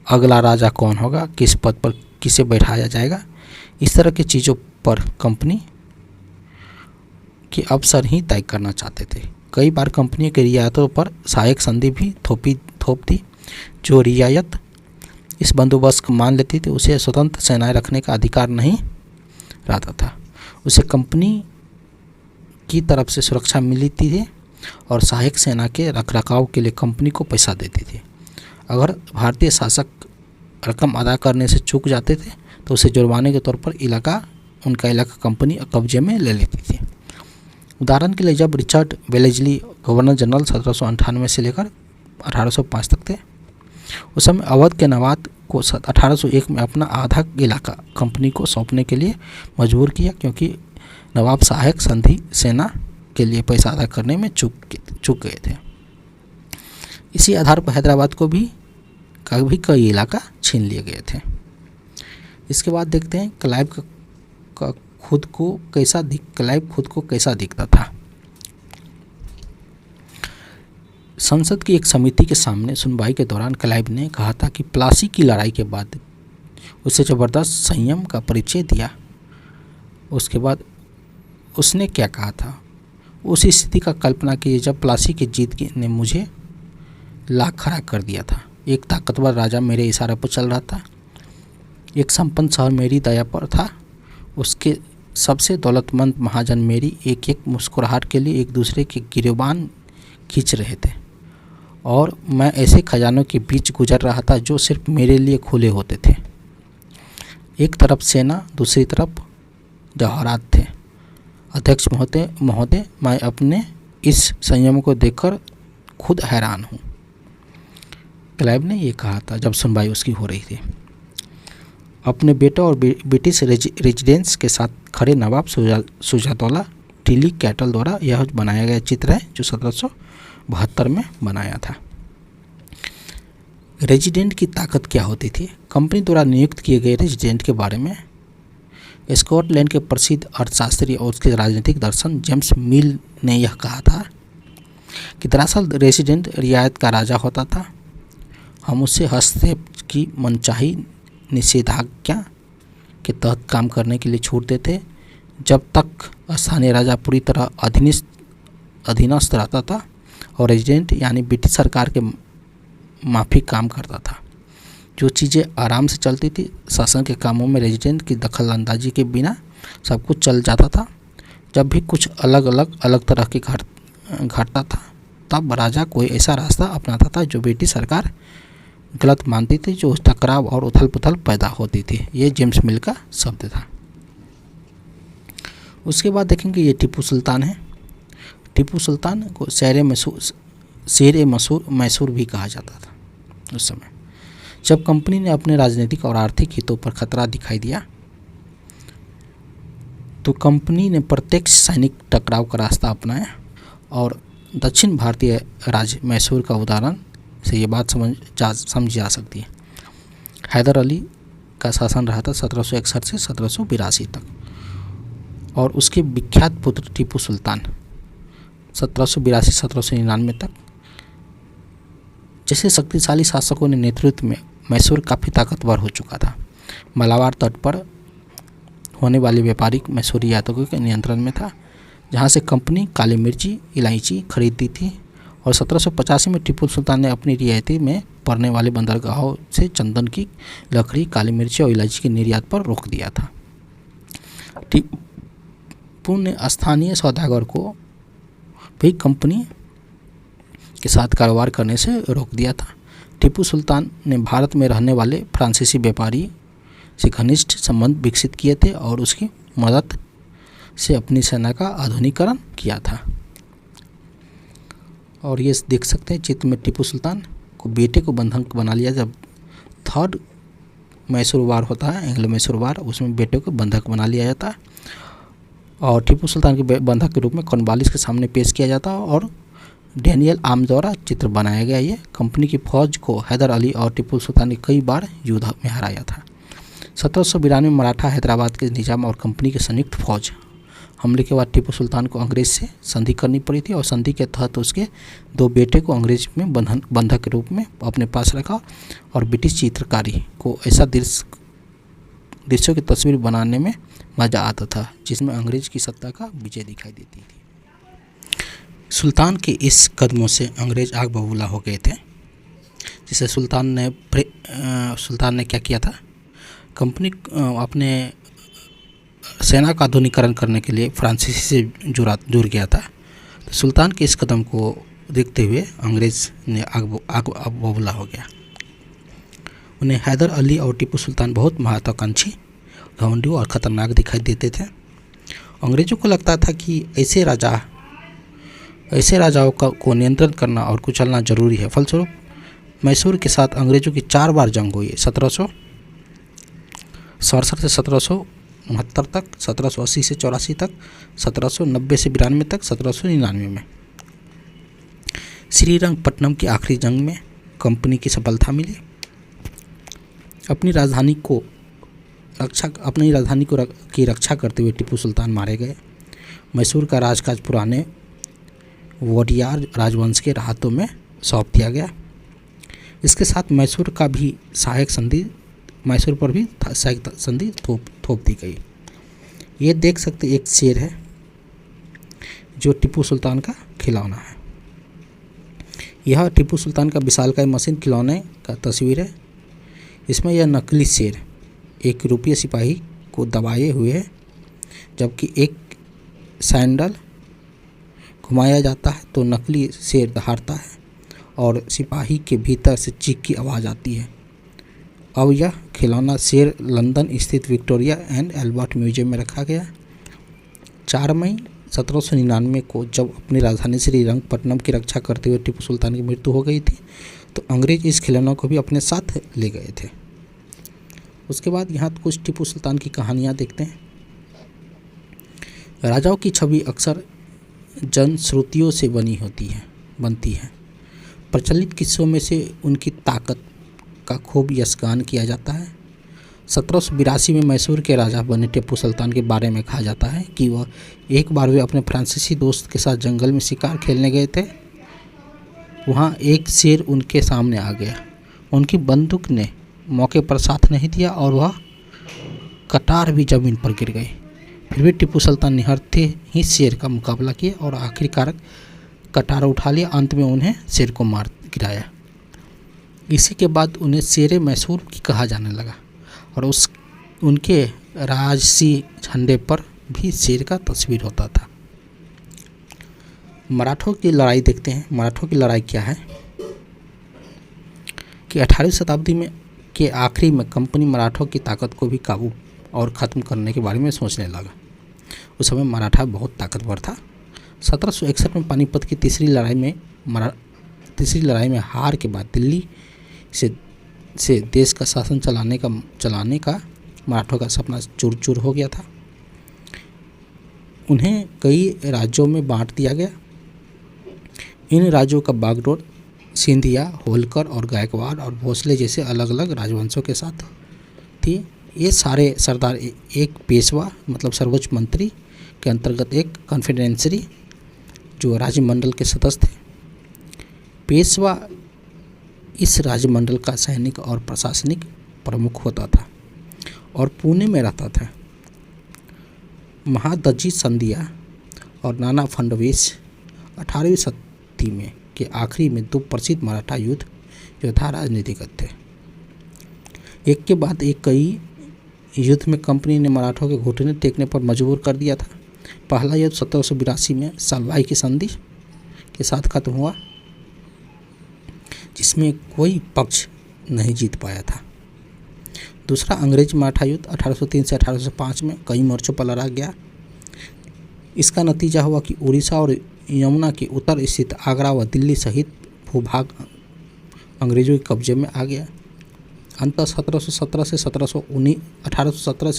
अगला राजा कौन होगा, किस पद पर किसे बैठाया जाएगा, इस तरह की चीज़ों पर कंपनी के अफसर ही तय करना चाहते थे। कई बार कंपनियों के रियायतों पर सहायक संधि भी थोप दी। जो रियायत इस बंदोबस्त को मान लेती थी उसे स्वतंत्र सेनाएं रखने का अधिकार नहीं रहता था। उसे कंपनी की तरफ से सुरक्षा मिलती थी और सहायक सेना के रखरखाव के लिए कंपनी को पैसा देती थी। अगर भारतीय शासक रकम अदा करने से चूक जाते थे तो उसे जुर्माने के तौर पर उनका इलाका कंपनी कब्जे में ले लेती थी। उदाहरण के लिए जब रिचर्ड वेलेस्ली गवर्नर जनरल 1798 से लेकर 1805 तक थे, उस समय अवध के नवाब को 1801 में अपना आधा इलाका कंपनी को सौंपने के लिए मजबूर किया, क्योंकि नवाब सहायक संधि सेना के लिए पैसा अदा करने में चूक गए थे। इसी आधार पर हैदराबाद को भी कई इलाका छीन लिए गए थे। इसके बाद देखते हैं क्लाइव खुद को कैसा दिखता था। संसद की एक समिति के सामने सुनवाई के दौरान क्लाइव ने कहा था कि प्लासी की लड़ाई के बाद उसे जबरदस्त संयम का परिचय दिया। उसके बाद उसने क्या कहा था, उस स्थिति का कल्पना कीजिए जब प्लासी की जीत ने मुझे लाख खड़ा कर दिया था। एक ताकतवर राजा मेरे इशारे पर चल रहा था। एक संपन्न शहर मेरी दया पर था। उसके सबसे दौलतमंद महाजन मेरी एक एक मुस्कुराहट के लिए एक दूसरे के गिरेबान खींच रहे थे और मैं ऐसे खजानों के बीच गुजर रहा था जो सिर्फ मेरे लिए खुले होते थे। एक तरफ सेना, दूसरी तरफ जवाहरात थे। अध्यक्ष महोदय, मैं अपने इस संयम को देखकर खुद हैरान हूँ। क्लाइव ने ये कहा था जब सुनवाई उसकी हो रही थी। अपने बेटा और ब्रिटिश रेजिडेंस के साथ खड़े नवाब सुजातौला टिली कैटल द्वारा यह बनाया गया चित्र है जो 1772 में बनाया था। रेजिडेंट की ताकत क्या होती थी? कंपनी द्वारा नियुक्त किए गए रेजिडेंट के बारे में स्कॉटलैंड के प्रसिद्ध अर्थशास्त्री और उसके राजनीतिक दर्शन जेम्स मिल ने यह कहा था कि दरअसल रेजिडेंट रियायत का राजा होता था। हम उससे हस्तक्षेप की मनचाही निषेधाज्ञा के तहत काम करने के लिए छूट देते जब तक स्थानीय राजा पूरी तरह अधीनस्थ रहता था और रेजिडेंट यानी ब्रिटिश सरकार के माफिक काम करता था। जो चीज़ें आराम से चलती थी, शासन के कामों में रेजिडेंट की दखलंदाजी के बिना सब कुछ चल जाता था। जब भी कुछ अलग तरह के घटता था तब राजा कोई ऐसा रास्ता अपनाता था जो ब्रिटिश सरकार गलत मानती थी, जो टकराव और उथल पुथल पैदा होती थी। ये जेम्स मिल का शब्द था। उसके बाद देखेंगे ये टीपू सुल्तान है। टीपू सुल्तान को शेर मैसूर भी कहा जाता था। उस समय जब कंपनी ने अपने राजनीतिक और आर्थिक हितों पर खतरा दिखाई दिया तो कंपनी ने प्रत्यक्ष सैनिक टकराव का रास्ता अपनाया और दक्षिण भारतीय राज्य मैसूर का उदाहरण से ये बात समझी जा सकती है। हैदर अली का शासन रहा था 1761 से 1782 तक और उसके विख्यात पुत्र टीपू सुल्तान 1782-1799 तक जैसे शक्तिशाली शासकों ने नेतृत्व में मैसूर काफ़ी ताकतवर हो चुका था। मलाबार तट पर होने वाली व्यापारिक मैसूरी यात्रियों के नियंत्रण में था, जहां से कंपनी काली मिर्ची इलायची खरीदती थी और 1785 में टीपू सुल्तान ने अपनी रियायती में पड़ने वाले बंदरगाहों से चंदन की लकड़ी, काली मिर्ची और इलायची के निर्यात पर रोक दिया था। टीपू ने स्थानीय सौदागर को भी कंपनी के साथ कारोबार करने से रोक दिया था। टीपू सुल्तान ने भारत में रहने वाले फ्रांसीसी व्यापारी से घनिष्ठ संबंध विकसित किए थे और उसकी मदद से अपनी सेना का आधुनिकीकरण किया था। और ये देख सकते हैं चित्र में टीपू सुल्तान को बेटे को बंधक बना लिया। जब थर्ड मैसूर वार होता है, एंग्लो मैसूर वार, उसमें बेटे को बंधक बना लिया जाता है और टीपू सुल्तान के बंधक के रूप में कॉर्नवालिस के सामने पेश किया जाता है और डैनियल आम द्वारा चित्र बनाया गया। ये कंपनी की फौज को हैदर अली और टीपू सुल्तान ने कई बार युद्ध में हराया था। 1792 में मराठा हैदराबाद के निजाम और कंपनी के संयुक्त फौज हमले के बाद टीपू सुल्तान को अंग्रेज से संधि करनी पड़ी थी और संधि के तहत उसके 2 बेटे को अंग्रेज में बंधक के रूप में अपने पास रखा और ब्रिटिश चित्रकारी को ऐसा दृश्यों की तस्वीर बनाने में मज़ा आता था जिसमें अंग्रेज की सत्ता का विजय दिखाई देती थी। सुल्तान के इस कदमों से अंग्रेज आग बबूला हो गए थे, जिसे सुल्तान ने क्या किया था, कंपनी अपने सेना का आधुनिकीकरण करने के लिए फ्रांसीसी से जुड़ गया था। तो सुल्तान के इस कदम को देखते हुए अंग्रेज ने आग बबूला हो गया। उन्हें हैदर अली और टीपू सुल्तान बहुत महत्वाकांक्षी, घमंडी और ख़तरनाक दिखाई देते थे। अंग्रेज़ों को लगता था कि ऐसे राजाओं को नियंत्रण करना और कुचलना जरूरी है। फलस्वरूप मैसूर के साथ अंग्रेज़ों की 4 बार जंग हुई, 1767 से 1769 तक, 1780 से 84 तक, 1790 से 92 तक, 1799 में। श्रीरंगपट्टनम की आखिरी जंग में कंपनी की सफलता मिली। अपनी राजधानी की रक्षा करते हुए टीपू सुल्तान मारे गए। मैसूर का राजकाज पुराने वोडियार राजवंश के हाथों में सौंप दिया गया। इसके साथ मैसूर पर भी सहायक संधि थोप दी गई। ये देख सकते एक शेर है जो टीपू सुल्तान का खिलौना है। यह टीपू सुल्तान का विशालकाय मशीन खिलौने का तस्वीर है। इसमें यह नकली शेर एक यूरोपीय सिपाही को दबाए हुए है, जबकि एक सैंडल घुमाया जाता है तो नकली शेर दहाड़ता है और सिपाही के भीतर से चीख की आवाज़ आती है। अब यह खिलौना शेर लंदन स्थित विक्टोरिया एंड एल्बर्ट म्यूजियम में रखा गया। 4 मई 1799 को जब अपनी राजधानी श्रीरंगपट्टनम की रक्षा करते हुए टीपू सुल्तान की मृत्यु हो गई थी तो अंग्रेज इस खिलौनों को भी अपने साथ ले गए थे। उसके बाद यहाँ कुछ टीपू सुल्तान की कहानियाँ देखते हैं। राजाओं की छवि अक्सर जनश्रुतियों से बनती है। प्रचलित किस्सों में से उनकी ताकत का खूब यशगान किया जाता है। 1782 में मैसूर के राजा बने टीपू सुल्तान के बारे में कहा जाता है कि वह एक बार वे अपने फ्रांसीसी दोस्त के साथ जंगल में शिकार खेलने गए थे। वहाँ एक शेर उनके सामने आ गया। उनकी बंदूक ने मौके पर साथ नहीं दिया और वह कटार भी जमीन पर गिर गए। फिर भी टीपू सुल्तान निहरते ही शेर का मुकाबला किया और आखिरकार कटार उठा लिया। अंत में उन्हें शेर को मार गिराया। इसी के बाद उन्हें शेरे मैसूर की कहा जाने लगा और उनके राजसी झंडे पर भी शेर का तस्वीर होता था। मराठों की लड़ाई देखते हैं। मराठों की लड़ाई क्या है कि 18वीं शताब्दी में के आखिरी में कंपनी मराठों की ताकत को भी काबू और ख़त्म करने के बारे में सोचने लगा। उस समय मराठा बहुत ताकतवर था। 1761 में पानीपत की तीसरी लड़ाई में हार के बाद दिल्ली से देश का शासन चलाने का मराठों का सपना चूर चूर हो गया था। उन्हें कई राज्यों में बांट दिया गया। इन राज्यों का बागडोर सिंधिया, होलकर और गायकवाड़ और भोसले जैसे अलग अलग राजवंशों के साथ थी। ये सारे सरदार एक पेशवा मतलब सर्वोच्च मंत्री के अंतर्गत एक कॉन्फिडेंसरी जो राज्यमंडल के सदस्य थे। पेशवा इस राज्यमंडल का सैनिक और प्रशासनिक प्रमुख होता था और पुणे में रहता था। महादजी सिंधिया और नाना फडणवीस 18वीं शताब्दी में के आखिरी में दो प्रसिद्ध मराठा युद्ध योद्धा राजनीतिज्ञ थे। एक के बाद एक कई युद्ध में कंपनी ने मराठों के घुटने टेकने पर मजबूर कर दिया था। पहला युद्ध 1782 में सलवाई की संधि के साथ खत्म हुआ, जिसमें कोई पक्ष नहीं जीत पाया था। दूसरा अंग्रेज मराठा युद्ध 1803 से 1805 में कई मोर्चों पर लड़ा गया। इसका नतीजा हुआ कि उड़ीसा और यमुना के उत्तर स्थित आगरा व दिल्ली सहित भूभाग अंग्रेजों के कब्जे में आ गया। अंततः 1817 से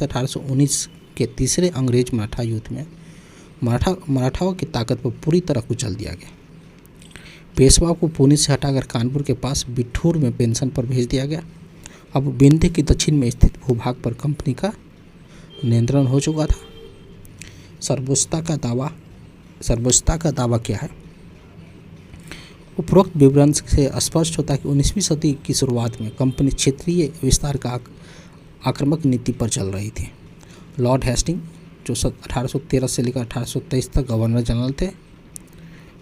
1819 के तीसरे अंग्रेज मराठा युद्ध में मराठाओं की ताकत पर पूरी तरह कुचल दिया गया। पेशवा को पुणे से हटाकर कानपुर के पास बिठूर में पेंशन पर भेज दिया गया। अब विंध्य के दक्षिण में स्थित भूभाग पर कंपनी का नियंत्रण हो चुका था। सर्वोच्चता का दावा क्या है? उपरोक्त विवरण से स्पष्ट होता है कि 19वीं सदी की शुरुआत में कंपनी क्षेत्रीय विस्तार का आक्रामक नीति पर चल रही थी। लॉर्ड हेस्टिंग जो 1813 से लेकर 1823 तक गवर्नर जनरल थे,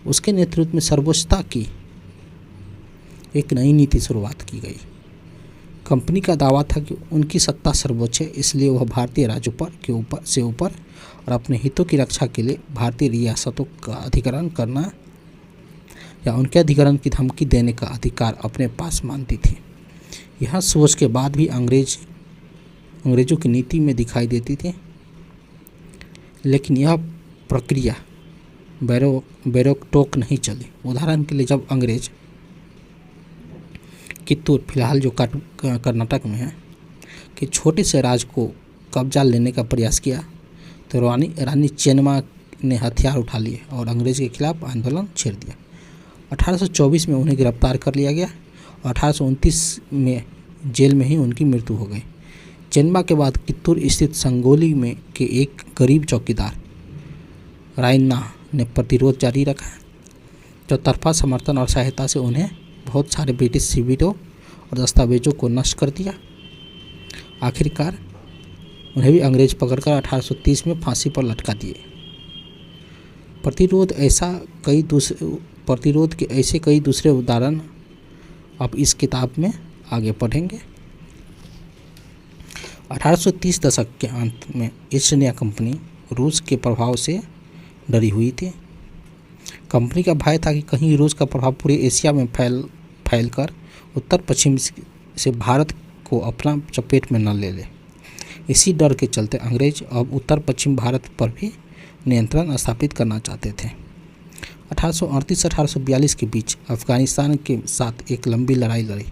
उसके नेतृत्व में सर्वोच्चता की एक नई नीति शुरुआत की गई। कंपनी का दावा था कि उनकी सत्ता सर्वोच्च है, इसलिए वह भारतीय राज्यों के ऊपर और अपने हितों की रक्षा के लिए भारतीय रियासतों का अधिग्रहण करना या उनके अधिग्रहण की धमकी देने का अधिकार अपने पास मानती थी। यह सोच के बाद भी अंग्रेजों की नीति में दिखाई देती थी, लेकिन यह प्रक्रिया बेरोकटोक नहीं चली। उदाहरण के लिए जब अंग्रेज कित्तूर, फिलहाल जो कर्नाटक में है, कि छोटे से राज्य को कब्जा लेने का प्रयास किया तो रानी चेन्नम्मा ने हथियार उठा लिए और अंग्रेज के खिलाफ आंदोलन छेड़ दिया। 1824 में उन्हें गिरफ्तार कर लिया गया और 1829 में जेल में ही उनकी मृत्यु हो गई। चेन्नम्मा के बाद कित्तूर स्थित संगोली में के एक गरीब चौकीदार रायन्ना ने प्रतिरोध जारी रखा। चौतरफा समर्थन और सहायता से उन्हें बहुत सारे ब्रिटिश शिविरों और दस्तावेजों को नष्ट कर दिया। आखिरकार उन्हें भी अंग्रेज पकड़कर 1830 में फांसी पर लटका दिए। प्रतिरोध के ऐसे कई दूसरे उदाहरण आप इस किताब में आगे पढ़ेंगे। 1830 दशक के अंत में ईस्ट इंडिया कंपनी रूस के प्रभाव से डरी हुई थी। कंपनी का भय था कि कहीं रूस का प्रभाव पूरे एशिया में फैलकर उत्तर पश्चिम से भारत को अपना चपेट में न ले ले। इसी डर के चलते अंग्रेज अब उत्तर पश्चिम भारत पर भी नियंत्रण स्थापित करना चाहते थे। 1838 से 1842 के बीच अफगानिस्तान के साथ एक लंबी लड़ाई लड़ी।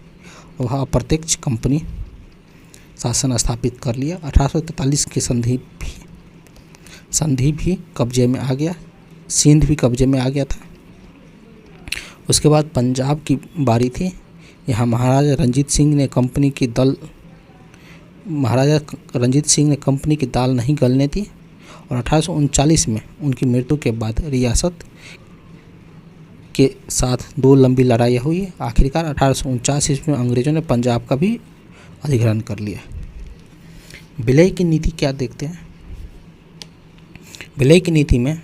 वह अप्रत्यक्ष कंपनी शासन स्थापित कर लिया। 1843 की संधि भी कब्जे में आ गया। सिंध भी कब्जे में आ गया था। उसके बाद पंजाब की बारी थी। यहाँ महाराजा रंजीत सिंह ने कंपनी की दाल नहीं गलने दी और 1839 में उनकी मृत्यु के बाद रियासत के साथ दो लंबी लड़ाइयाँ हुई। आखिरकार 1849 ईस्वी में अंग्रेजों ने पंजाब का भी अधिग्रहण कर लिया। विलय की नीति क्या देखते हैं? विलय की नीति में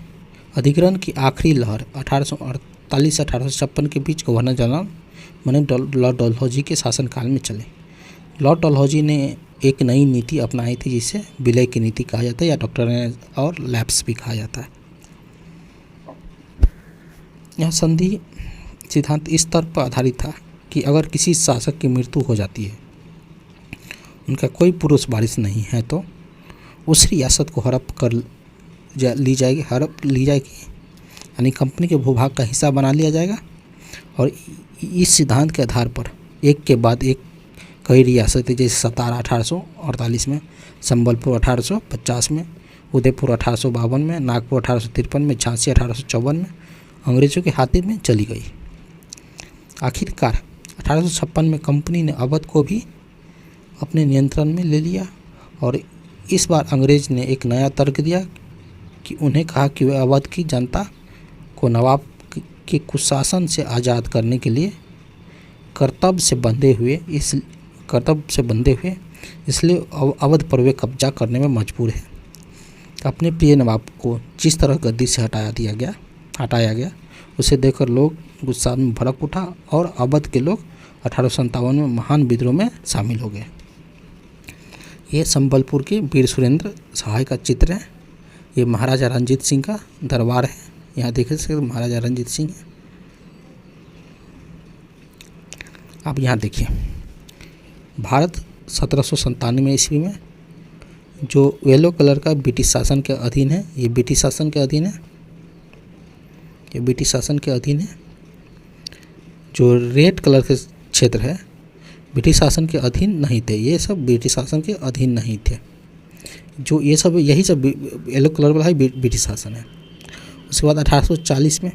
अधिग्रहण की आखिरी लहर 1848 से 1856 के बीच गवर्नर जनरल लॉर्ड डलहौजी के शासनकाल में चले। लॉर्ड डलहौजी ने एक नई नीति अपनाई थी जिसे विलय की नीति कहा जाता है या डॉक्ट्रिन और लैप्स भी कहा जाता है। यह संधि सिद्धांत इस तर्क पर आधारित था कि अगर किसी शासक की मृत्यु हो जाती है, उनका कोई पुरुष वारिस नहीं है, तो उस रियासत को हड़प ली जाएगी, यानी कंपनी के भूभाग का हिस्सा बना लिया जाएगा। और इस सिद्धांत के आधार पर एक के बाद एक कई रियासतें जैसे सतारा 1848 में, संबलपुर 1850 में, उदयपुर 1852 में, नागपुर 1853 में, झांसी 1854 में अंग्रेजों के हाथ में चली गई। आखिरकार 1856 में कंपनी ने अवध को भी अपने नियंत्रण में ले लिया और इस बार अंग्रेज ने एक नया तर्क दिया कि उन्हें कहा कि वे अवध की जनता को नवाब के कुशासन से आज़ाद करने के लिए कर्तव्य से बंधे हुए इसलिए अवध पर वे कब्जा करने में मजबूर है। अपने प्रिय नवाब को जिस तरह गद्दी से हटाया गया उसे देखकर लोग गुस्सा में भड़क उठा और अवध के लोग 1857 में महान विद्रोह में शामिल हो गए। ये संबलपुर के वीर सुरेंद्र सहाय का चित्र है। ये महाराजा रंजीत सिंह का दरबार है। यहाँ देख सकते महाराजा रंजीत सिंह है। आप यहाँ देखिए, भारत 1797 ईस्वी में जो येलो कलर का ब्रिटिश शासन के अधीन है, ये ब्रिटिश शासन के अधीन है। जो रेड कलर के क्षेत्र है ब्रिटिश शासन के अधीन नहीं थे, ये सब ब्रिटिश शासन के अधीन नहीं थे। जो ये सब यही सब येलो कलर वाला ही ब्रिटिश शासन है। उसके बाद 1840 में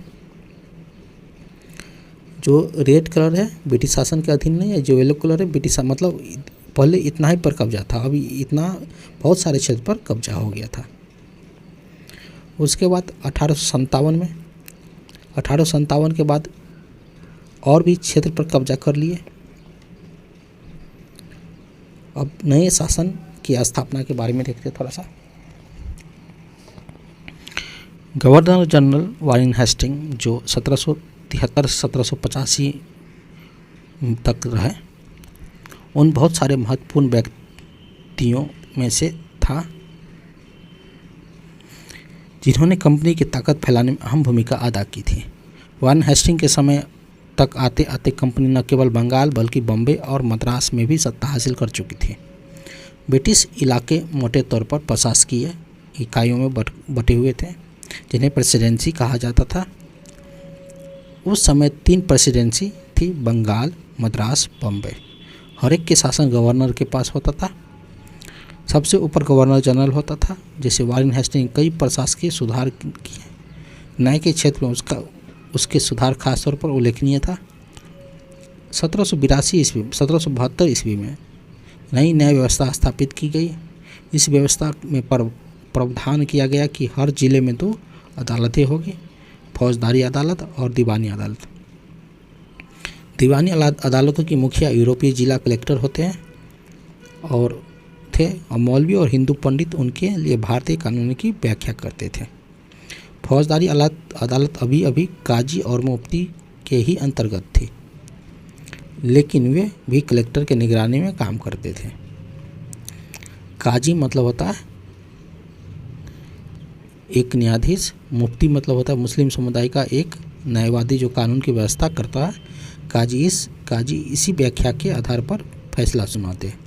जो रेड कलर है ब्रिटिश शासन के अधीन नहीं है, जो येलो कलर है ब्रिटिश, मतलब पहले इतना ही पर कब्जा था, अभी इतना बहुत सारे क्षेत्र पर कब्जा हो गया था। उसके बाद 1857 के बाद और भी क्षेत्र पर कब्जा कर लिए। अब नए शासन की स्थापना के बारे में देखते हैं थोड़ा सा। गवर्नर जनरल वारेन हेस्टिंग जो 1773 से 1785 तक रहे, उन बहुत सारे महत्वपूर्ण व्यक्तियों में से था जिन्होंने कंपनी की ताकत फैलाने में अहम भूमिका अदा की थी। वारेन हेस्टिंग के समय तक आते आते कंपनी न केवल बंगाल बल्कि बॉम्बे और मद्रास में भी सत्ता हासिल कर चुकी थी। ब्रिटिश इलाके मोटे तौर पर प्रशासकीय इकाइयों में बटे हुए थे जिन्हें प्रेसिडेंसी कहा जाता था। उस समय 3 प्रेसिडेंसी थी, बंगाल, मद्रास, बॉम्बे। हर एक के शासन गवर्नर के पास होता था। सबसे ऊपर गवर्नर जनरल होता था। जैसे वारेन हेस्टिंग कई प्रशासकीय सुधार किए। न्याय के क्षेत्र में उसके सुधार खासतौर पर उल्लेखनीय था। 1772 ईस्वी में नई न्याय व्यवस्था स्थापित की गई। इस व्यवस्था में प्रावधान किया गया कि हर जिले में 2 अदालतें होगी, फौजदारी अदालत और दीवानी अदालत। दीवानी अदालतों की मुखिया यूरोपीय जिला कलेक्टर होते हैं और मौलवी और हिंदू पंडित उनके लिए भारतीय कानून की व्याख्या करते थे। फौजदारी अदालत अभी काजी और मुफ्ती के ही अंतर्गत थी, लेकिन वे भी कलेक्टर के निगरानी में काम करते थे। काजी मतलब होता है एक न्यायाधीश, मुफ्ती मतलब होता है मुस्लिम समुदाय का एक न्यायवादी जो कानून की व्यवस्था करता है। काजी इसी व्याख्या के आधार पर फैसला सुनाते हैं।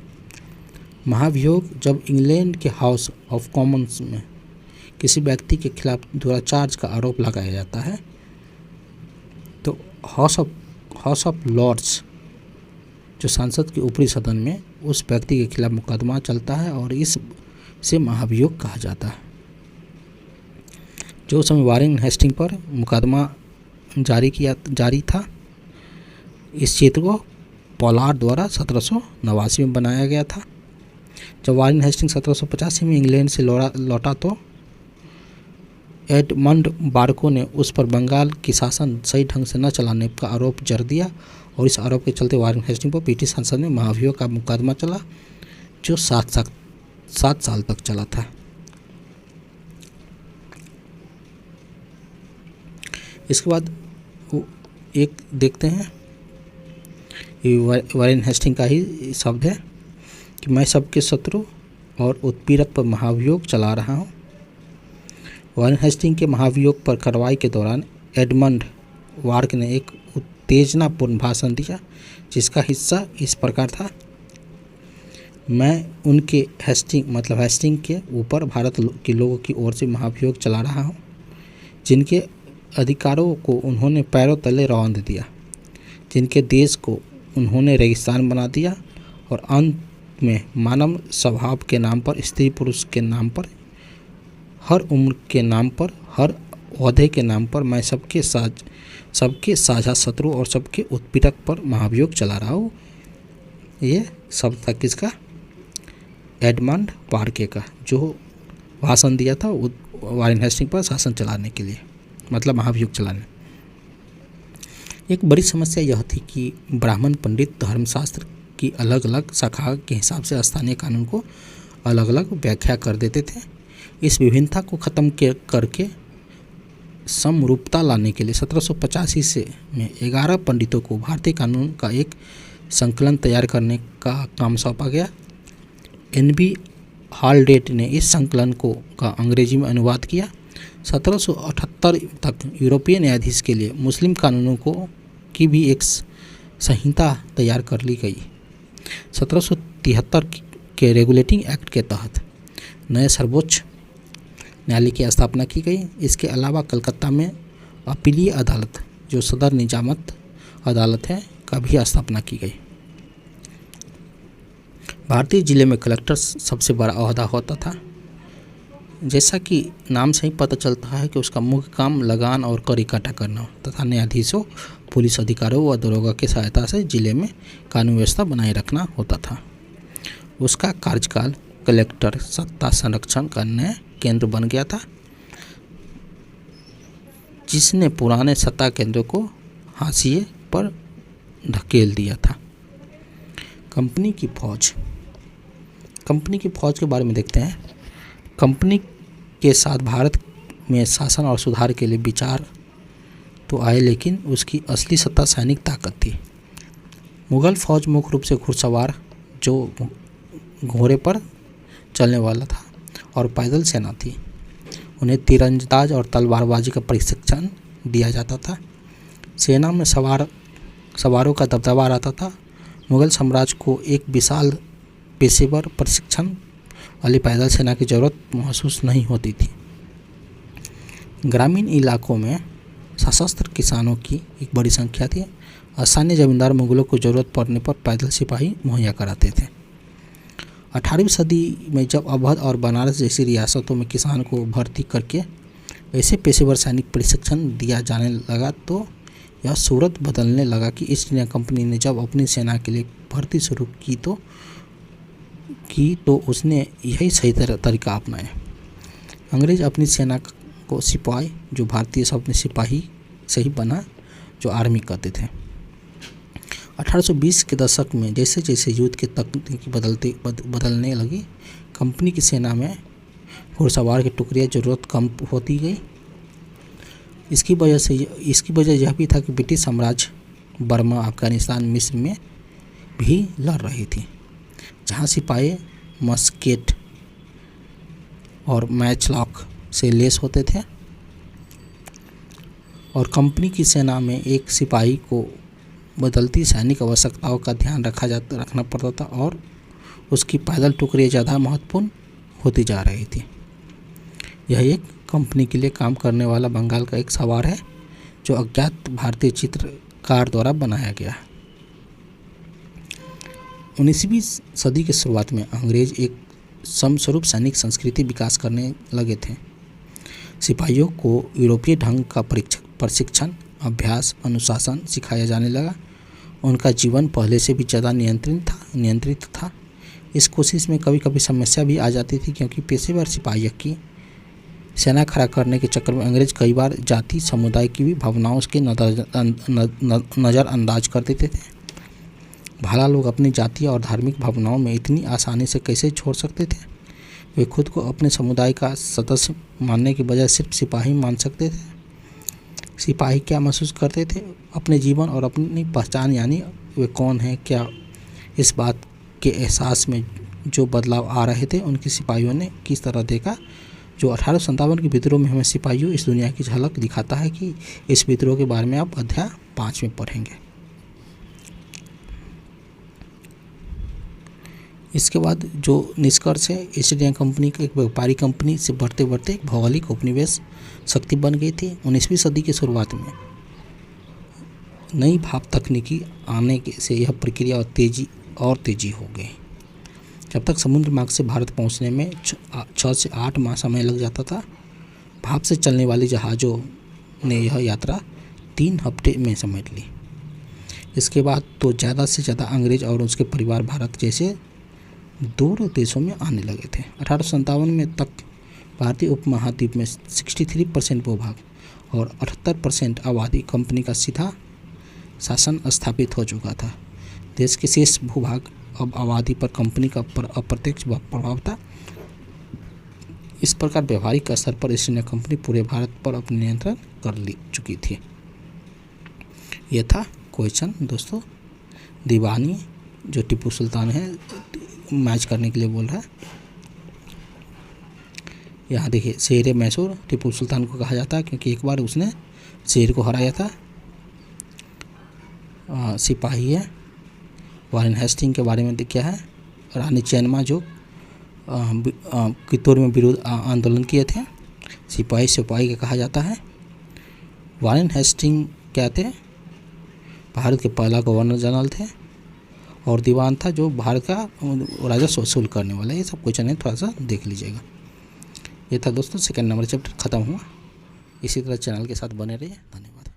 महाभियोग जब इंग्लैंड के हाउस ऑफ कॉमन्स में किसी व्यक्ति के खिलाफ दुराचार का आरोप लगाया जाता है तो हाउस ऑफ लॉर्ड्स जो संसद के ऊपरी सदन में उस व्यक्ति के खिलाफ मुकदमा चलता है और इसे महाभियोग कहा जाता है। जो समय वारेन हेस्टिंग पर मुकदमा जारी था, इस क्षेत्र को पोलार्ड द्वारा 1789 में बनाया गया था। जब वारेन हेस्टिंग 1785 में इंग्लैंड से लौटा तो एडमंड बार्को ने उस पर बंगाल की शासन सही ढंग से न चलाने का आरोप जड़ दिया और इस आरोप के चलते वारेन हेस्टिंग पर ब्रिटिश संसद में महाभियोग का मुकदमा चला जो 7 साल तक चला था। इसके बाद एक देखते हैं, ये वारेन हेस्टिंग का ही शब्द है कि मैं सबके शत्रु और उत्पीड़क पर महाभियोग चला रहा हूँ। वारेन हेस्टिंग के महाभियोग पर कार्रवाई के दौरान एडमंड वार्क ने एक उत्तेजनापूर्ण भाषण दिया जिसका हिस्सा इस प्रकार था। मैं उनके हेस्टिंग के ऊपर भारत के लोगों की ओर से महाभियोग चला रहा हूँ जिनके अधिकारों को उन्होंने पैरों तले रौंद दिया, जिनके देश को उन्होंने रेगिस्तान बना दिया और अंत में मानव स्वभाव के नाम पर स्त्री पुरुष के नाम पर हर उम्र के नाम पर, हर ओहदे के नाम पर मैं सबके साझा शत्रु और सबके उत्पीड़क पर महाभियोग चला रहा हूँ। ये शब्द था किसका? एडमंड पार्के का, जो भाषण दिया था वारेन हेस्टिंग पर शासन चलाने के लिए, मतलब महाभियोग चलाने। एक बड़ी समस्या यह थी कि ब्राह्मण पंडित धर्मशास्त्र की अलग अलग शाखा के हिसाब से स्थानीय कानून को अलग अलग व्याख्या कर देते थे। इस विभिन्नता को खत्म करके समरूपता लाने के लिए 1785 में 11 पंडितों को भारतीय कानून का एक संकलन तैयार करने का काम सौंपा गया। एनबी हॉलडेट ने इस संकलन का अंग्रेजी में अनुवाद किया। 1778 तक यूरोपीय न्यायाधीश के लिए मुस्लिम कानूनों की भी एक संहिता तैयार कर ली गई। 1773 के रेगुलेटिंग एक्ट के तहत नए सर्वोच्च न्यायालय की स्थापना की गई। इसके अलावा कलकत्ता में अपीलीय अदालत, जो सदर निजामत अदालत है, का भी स्थापना की गई। भारतीय जिले में कलेक्टर सबसे बड़ा ओहदा होता था। जैसा कि नाम से ही पता चलता है कि उसका मुख्य काम लगान और कर इकट्ठा करना तथा न्यायाधीशों, पुलिस अधिकारियों व दरोगा की सहायता से जिले में कानून व्यवस्था बनाए रखना होता था। उसका कार्यकाल कलेक्टर सत्ता संरक्षण का नया केंद्र बन गया था, जिसने पुराने सत्ता केंद्रों को हाशिए पर धकेल दिया था। कंपनी की फौज के बारे में देखते हैं। कंपनी के साथ भारत में शासन और सुधार के लिए विचार तो आए, लेकिन उसकी असली सत्ता सैनिक ताकत थी। मुगल फौज मुख्य रूप से घुड़सवार, जो घोड़े पर चलने वाला था, और पैदल सेना थी। उन्हें तीरंदाज और तलवारबाजी का प्रशिक्षण दिया जाता था। सेना में सवारों का दबदबा रहता था। मुगल साम्राज्य को एक विशाल पेशेवर प्रशिक्षण वाली पैदल सेना की जरूरत महसूस नहीं होती थी। ग्रामीण इलाकों में सशस्त्र किसानों की एक बड़ी संख्या थी। स्थानीय जमींदार मुगलों को जरूरत पड़ने पर पैदल सिपाही मुहैया कराते थे। 18वीं सदी में जब अवध और बनारस जैसी रियासतों में किसान को भर्ती करके ऐसे पेशेवर सैनिक प्रशिक्षण दिया जाने लगा, तो यह सूरत बदलने लगा कि ईस्ट इंडिया कंपनी ने जब अपनी सेना के लिए भर्ती शुरू की तो उसने यही सही तरीका अपनाया। अंग्रेज अपनी सेना को सिपाही, जो भारतीय शब्द सिपाही से ही बना, जो आर्मी कहते थे। 1820 के दशक में जैसे जैसे युद्ध की तकनीकी बदलने लगी, कंपनी की सेना में घुड़सवार की टुकड़ियाँ जरूरत कम होती गई। इसकी वजह यह भी था कि ब्रिटिश साम्राज्य बर्मा, अफगानिस्तान, मिस्र में भी लड़ रही थी, जहाँ सिपाही मस्केट और मैचलॉक से लैस होते थे, और कंपनी की सेना में एक सिपाही को बदलती सैनिक आवश्यकताओं का ध्यान रखना पड़ता था, और उसकी पैदल टुकड़ियाँ ज़्यादा महत्वपूर्ण होती जा रही थी। यह एक कंपनी के लिए काम करने वाला बंगाल का एक सवार है, जो अज्ञात भारतीय चित्रकार द्वारा बनाया गया। 19वीं सदी की शुरुआत में अंग्रेज एक समस्वरूप सैनिक संस्कृति विकास करने लगे थे। सिपाहियों को यूरोपीय ढंग का प्रशिक्षण, अभ्यास, अनुशासन सिखाया जाने लगा। उनका जीवन पहले से भी ज़्यादा नियंत्रित था। इस कोशिश में कभी कभी समस्या भी आ जाती थी, क्योंकि पेशेवर सिपाहियों की सेना खड़ा करने के चक्कर में अंग्रेज कई बार जाति समुदाय की भी भावनाओं के नज़रअंदाज कर देते थे। भला लोग अपनी जातीय और धार्मिक भावनाओं में इतनी आसानी से कैसे छोड़ सकते थे? वे खुद को अपने समुदाय का सदस्य मानने के बजाय सिर्फ सिपाही मान सकते थे। सिपाही क्या महसूस करते थे? अपने जीवन और अपनी पहचान, यानी वे कौन हैं, क्या इस बात के एहसास में जो बदलाव आ रहे थे, उनके सिपाहियों ने किस तरह देखा। जो 1857 के विद्रोह में हमें सिपाहियों इस दुनिया की झलक दिखाता है कि इस विद्रोह के बारे में आप अध्याय 5 में पढ़ेंगे। इसके बाद जो निष्कर्ष है, ईस्ट इंडिया कंपनी का एक व्यापारी कंपनी से बढ़ते बढ़ते एक भौगोलिक उपनिवेश शक्ति बन गई थी। 19वीं सदी की शुरुआत में नई भाप तकनीकी आने से यह प्रक्रिया और तेजी हो गई। जब तक समुद्र मार्ग से भारत पहुंचने में 6 से 8 माह समय लग जाता था, भाप से चलने वाली जहाज़ों ने यह यात्रा 3 हफ्ते में समेट ली। इसके बाद तो ज़्यादा से ज़्यादा अंग्रेज और उसके परिवार भारत जैसे दूर देशों में आने लगे थे। 1857 में तक भारतीय उपमहाद्वीप में 63% भूभाग और 78% आबादी कंपनी का सीधा शासन स्थापित हो चुका था। देश के शेष भूभाग अब आबादी पर कंपनी का अप्रत्यक्ष प्रभाव था। इस प्रकार व्यवहारिक स्तर पर ईस्ट इंडिया कंपनी पूरे भारत पर अपने नियंत्रण कर चुकी थी। यह था क्वेश्चन दोस्तों। दीवानी जो टीपू सुल्तान है मैच करने के लिए बोल रहा है। यहाँ देखिए, शेर मैसूर टीपू सुल्तान को कहा जाता है क्योंकि एक बार उसने शेर को हराया था। सिपाही है, वारेन हेस्टिंग के बारे में क्या है, रानी चैनमा जो कित्तौर में विरोध आंदोलन किए थे, सिपाही का कहा जाता है। वारेन हेस्टिंग क्या थे, भारत के पहला गवर्नर जनरल थे और दीवान था जो भारत का राजस्व वसूल करने वाला। ये सब क्वेश्चन है, थोड़ा सा देख लीजिएगा। ये था दोस्तों, सेकंड नंबर चैप्टर खत्म हुआ। इसी तरह चैनल के साथ बने रहिए। धन्यवाद।